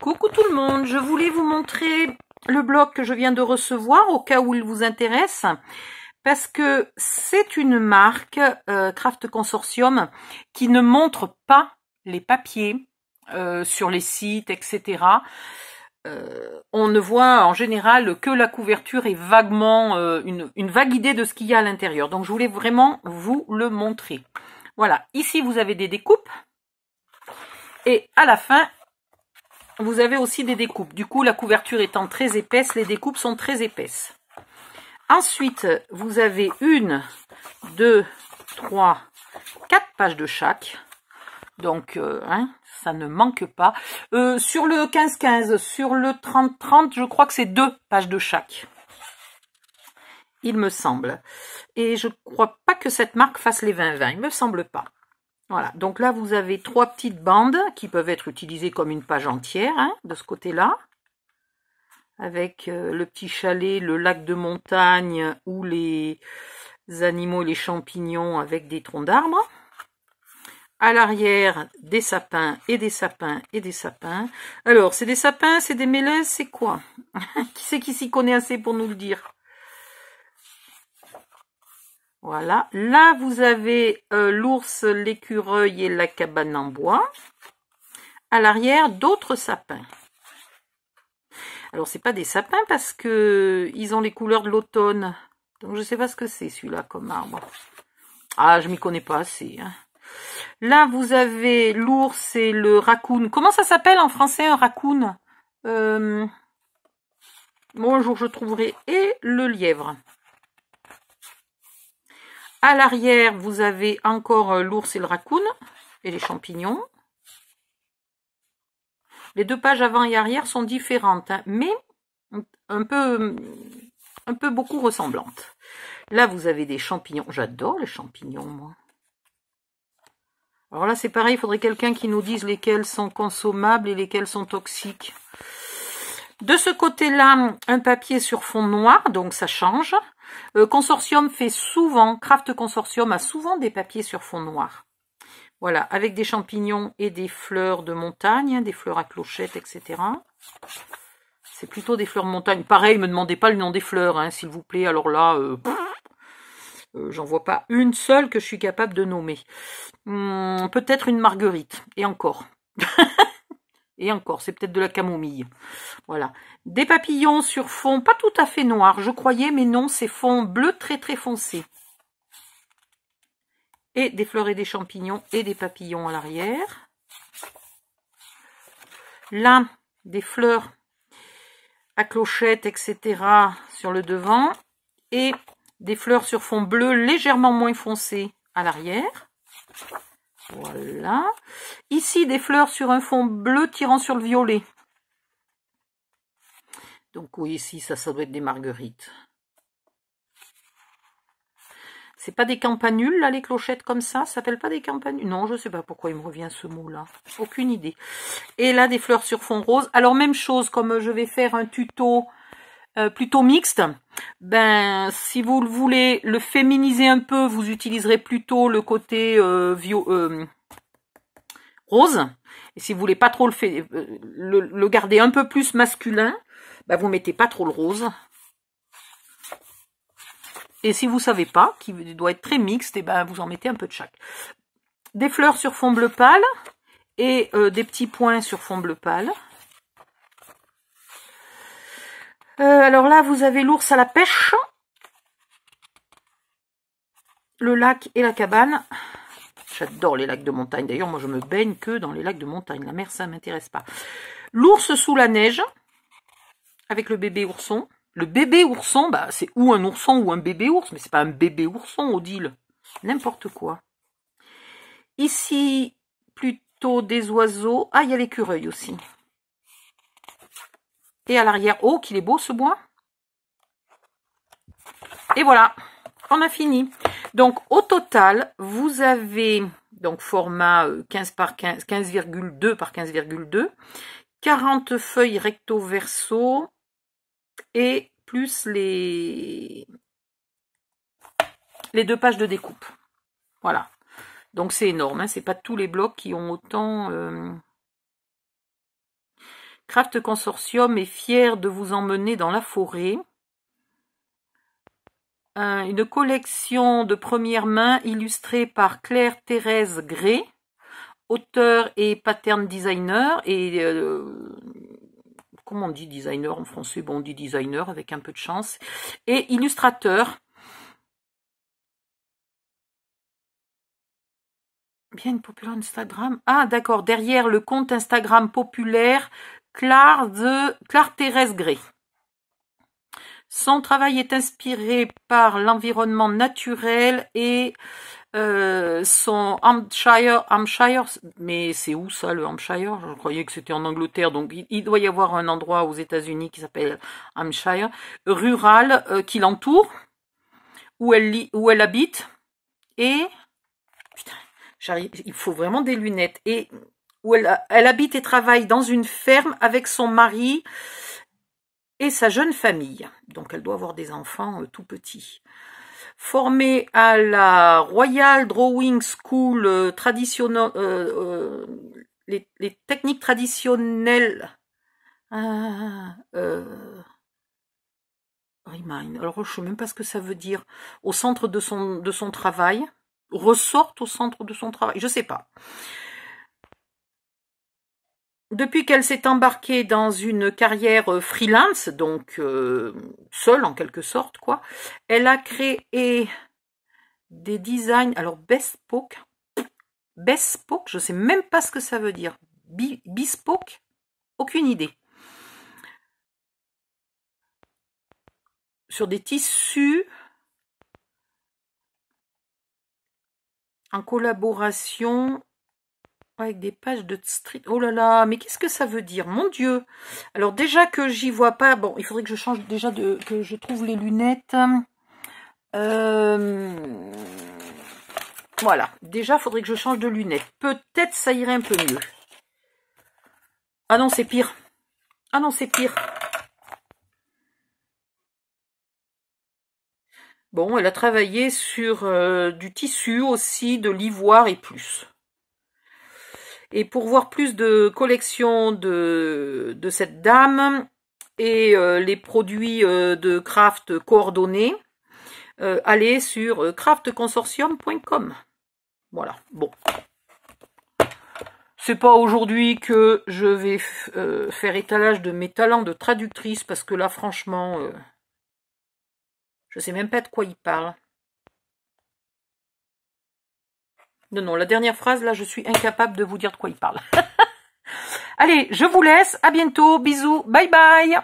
Coucou tout le monde, je voulais vous montrer le bloc que je viens de recevoir au cas où il vous intéresse parce que c'est une marque Craft Consortium qui ne montre pas les papiers sur les sites, etc. On ne voit en général que la couverture et vaguement une vague idée de ce qu'il y a à l'intérieur. Donc je voulais vraiment vous le montrer. Voilà, ici vous avez des découpes et à la fin vous avez aussi des découpes. Du coup, la couverture étant très épaisse, les découpes sont très épaisses. Ensuite, vous avez 1, 2, 3, 4 pages de chaque. Donc, ça ne manque pas. Sur le 15-15, sur le 30-30, je crois que c'est 2 pages de chaque. Il me semble. Et je ne crois pas que cette marque fasse les 20-20. Il me semble pas. Voilà, donc là vous avez 3 petites bandes qui peuvent être utilisées comme une page entière, de ce côté-là, avec le petit chalet, le lac de montagne ou les animaux et les champignons avec des troncs d'arbres. À l'arrière, des sapins et des sapins et des sapins. Alors, c'est des sapins, c'est des mélèzes, c'est quoi? Qui c'est qui s'y connaît assez pour nous le dire? Voilà, là vous avez l'ours, l'écureuil et la cabane en bois. À l'arrière, d'autres sapins. Alors c'est pas des sapins parce que ils ont les couleurs de l'automne. Donc je sais pas ce que c'est celui-là comme arbre. Ah, je m'y connais pas assez. Là vous avez l'ours et le raccoon. Comment ça s'appelle en français un raccoon? Bon, un jour je trouverai. Et le lièvre. À l'arrière, vous avez encore l'ours et le raccoon et les champignons. Les 2 pages avant et arrière sont différentes, mais un peu beaucoup ressemblantes. Là, vous avez des champignons. J'adore les champignons, moi. Alors là, c'est pareil, il faudrait quelqu'un qui nous dise lesquels sont consommables et lesquels sont toxiques. De ce côté-là, un papier sur fond noir, donc ça change. Consortium fait souvent, Craft Consortium a souvent des papiers sur fond noir. Voilà, avec des champignons et des fleurs de montagne, des fleurs à clochettes, etc. C'est plutôt des fleurs de montagne. Pareil, ne me demandez pas le nom des fleurs, s'il vous plaît. Alors là, j'en vois pas une seule que je suis capable de nommer. Peut-être une marguerite, et encore. Et encore, c'est peut-être de la camomille. Voilà. Des papillons sur fond pas tout à fait noir, je croyais, mais non, c'est fond bleu très très foncé. Et des fleurs et des champignons et des papillons à l'arrière. Là, des fleurs à clochettes, etc. sur le devant. Et des fleurs sur fond bleu légèrement moins foncé à l'arrière. Voilà. Ici, des fleurs sur un fond bleu tirant sur le violet. Donc oui, ici, ça doit être des marguerites. C'est pas des campanules, là, les clochettes comme ça s'appelle pas des campanules? Non, je sais pas pourquoi il me revient ce mot-là. Aucune idée. Et là, des fleurs sur fond rose. Alors, même chose, comme je vais faire un tuto plutôt mixte, ben, si vous voulez le féminiser un peu, vous utiliserez plutôt le côté rose. Et si vous voulez pas trop le garder un peu plus masculin, ben, vous mettez pas trop le rose. Et si vous savez pas, qui doit être très mixte, et ben vous en mettez un peu de chaque. Des fleurs sur fond bleu pâle et des petits points sur fond bleu pâle. Alors là, vous avez l'ours à la pêche, le lac et la cabane. J'adore les lacs de montagne. D'ailleurs, moi, je me baigne que dans les lacs de montagne. La mer, ça m'intéresse pas. L'ours sous la neige, avec le bébé ourson. Le bébé ourson, bah, c'est ou un ourson ou un bébé ours, mais c'est pas un bébé ourson, Odile. N'importe quoi. Ici, plutôt des oiseaux. Ah, il y a l'écureuil aussi. Et à l'arrière, oh, qu'il est beau ce bois. Et voilà, on a fini. Donc, au total, vous avez donc format 15 par 15, 15,2 par 15,2, 40 feuilles recto verso et plus les 2 pages de découpe. Voilà. Donc c'est énorme, c'est pas tous les blocs qui ont autant Craft Consortium est fier de vous emmener dans la forêt. Une collection de première main illustrée par Claire-Thérèse Gray, auteur et pattern designer, et comment on dit designer en français? Bon, on dit designer avec un peu de chance, et illustrateur. Bien populaire Instagram. Ah, d'accord, derrière le compte Instagram populaire Claire-Thérèse Gray. Son travail est inspiré par l'environnement naturel et son Hampshire, mais c'est où ça le Hampshire? Je croyais que c'était en Angleterre, donc il doit y avoir un endroit aux États-Unis qui s'appelle Hampshire, rural, qui l'entoure, où elle habite, et putain, il faut vraiment des lunettes, et où elle habite et travaille dans une ferme avec son mari et sa jeune famille. Donc elle doit avoir des enfants tout petits. Formée à la Royal Drawing School traditionnelle, les techniques traditionnelles. Remind. Alors je sais même pas ce que ça veut dire. Au centre de son travail. Ressortent au centre de son travail. Je sais pas. Depuis qu'elle s'est embarquée dans une carrière freelance, donc seule en quelque sorte, quoi, elle a créé des designs, alors bespoke, je sais même pas ce que ça veut dire, bespoke, aucune idée, sur des tissus en collaboration avec des pages de street. Oh là là, mais qu'est-ce que ça veut dire? Mon Dieu! Alors déjà que j'y vois pas, bon, il faudrait que je change déjà que je trouve les lunettes. Voilà, déjà, il faudrait que je change de lunettes. Peut-être ça irait un peu mieux. Ah non, c'est pire. Ah non, c'est pire. Bon, elle a travaillé sur du tissu aussi, de l'ivoire et plus. Et pour voir plus de collections de cette dame et les produits de craft coordonnés, allez sur craftconsortium.com. Voilà, bon. C'est pas aujourd'hui que je vais faire étalage de mes talents de traductrice, parce que là, franchement, je sais même pas de quoi il parle. Non, la dernière phrase, là, je suis incapable de vous dire de quoi il parle. Allez, je vous laisse, à bientôt, bisous, bye bye.